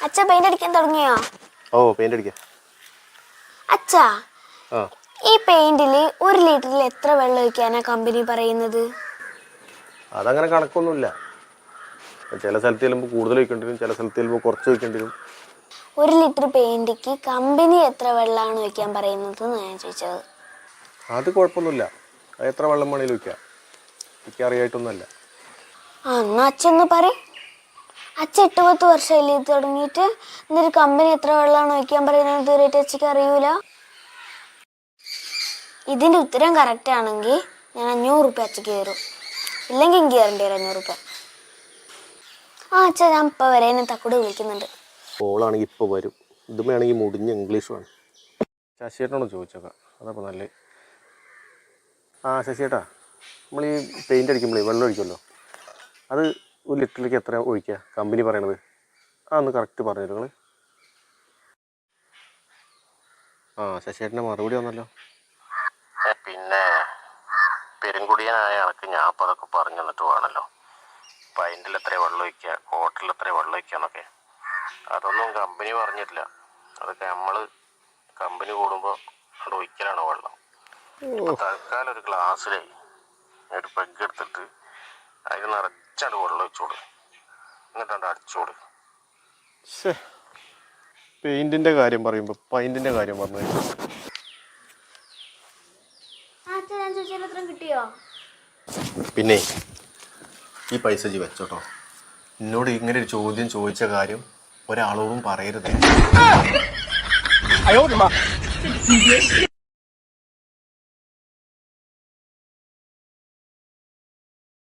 അച്ഛാ പെയിന്റ് അടിക്കാൻ തുടങ്ങിയോ? ഓ പെയിന്റ് അടിക്കാം. അച്ഛാ ആ ഈ പെയിന്റില് 1 ലിറ്ററിൽ എത്ര വെള്ളം ഒഴിക്കാനാ കമ്പനി പറയുന്നത്? അതങ്ങനെ കണക്കൊന്നുമില്ല. ചില സ്ഥലത്ത് ചെല്ലുമ്പോൾ കൂടുതൽ ഒഴിക്കേണ്ടി വരും, ചില സ്ഥലത്ത് ചെല്ലുമ്പോൾ കുറച്ച് ഒഴിക്കേണ്ടി വരും. 1 ലിറ്റർ പെയിന്റിക്ക് കമ്പനി എത്ര വെള്ളമാണ് ഒഴിക്കാൻ പറയുന്നത് ഞാൻ ചോദിച്ചത്. അത് കുഴപ്പമൊന്നുമില്ല, അത് എത്ര വെള്ളം വേണേലും ഒഴിക്കാം. എനിക്ക് അറിയായിട്ടൊന്നുമല്ല. എന്നാ അച്ഛന്ന് പറയും. അച്ഛൻ 8-10 വർഷമല്ലേ ഇത് തുടങ്ങിയിട്ട്, എന്നിട്ട് കമ്പനി എത്ര വെള്ളമാണ് ഒഴിക്കാൻ പറയുന്നത് ഇതുവരെയായിട്ട് അച്ഛക്ക് അറിയൂല? ഇതിന്റെ ഉത്തരം കറക്റ്റ് ആണെങ്കിൽ ഞാൻ 500 റുപ്യ അച്ഛക്ക് തരും, ഇല്ലെങ്കിൽ എനിക്ക് തരേണ്ടി വരും 500 റുപ്യ. അച്ഛാ ഞാൻ ഇപ്പം വരെ എന്നെ തക്കൂടെ വിളിക്കുന്നുണ്ട്. ഓളാണെങ്കിൽ ഇപ്പോൾ വരും. ഇത് വേണമെങ്കിൽ മുടിഞ്ഞ ഇംഗ്ലീഷ് വേണം. ശശിയേട്ടനോട് ചോദിച്ചേക്കാം, അതപ്പോൾ നല്ല. ശശിയേട്ടാ, നമ്മൾ ഈ പെയിൻ്റ് അടിക്കുമ്പോഴേ വെള്ളം ഒഴിക്കുമല്ലോ, അത് 1 ലിറ്ററിലേക്ക് എത്ര ഒഴിക്കുക കമ്പനി പറയണത്? അതൊന്ന് കറക്റ്റ് പറഞ്ഞു തരും നിങ്ങൾ. ശശിയേട്ടൻ്റെ മറുപടി വന്നല്ലോ. പിന്നെ പെരുങ്കുടിയനായ ആൾക്ക് ഞാൻ അപ്പോൾ അതൊക്കെ പറഞ്ഞു തന്നിട്ട് വേണമല്ലോ. പൈൻറ്റിൽ എത്ര വെള്ളം ഒഴിക്കുക, ക്വാർട്ടറിൽ എത്ര വെള്ളം ഒഴിക്കുക എന്നൊക്കെ. അതൊന്നും കമ്പനി പറഞ്ഞിട്ടില്ല. അതൊക്കെ നമ്മൾ കമ്പനി കൂടുമ്പോൾ അവിടെ ഒഴിക്കലാണ് വെള്ളം. തൽക്കാലം ഒരു ഗ്ലാസ്സിൽ ഒരു പെഗ് എടുത്തിട്ട് അതിൽ നിറച്ചാണ്ട് വെള്ളം ഒഴിച്ചോളൂ, എന്നിട്ടാണ്ട് അടിച്ചോളൂ. പെയിൻറ്റിൻ്റെ കാര്യം പറയുമ്പോൾ പൈൻറ്റിൻ്റെ കാര്യം പറഞ്ഞു. കിട്ടിയോ? പിന്നെ ഈ പൈസ ജി വെച്ചോട്ടോ. എന്നോട് ഇങ്ങനെ ഒരു ചോദ്യം ചോദിച്ച കാര്യം ഒരാളോടും പറയരുത്.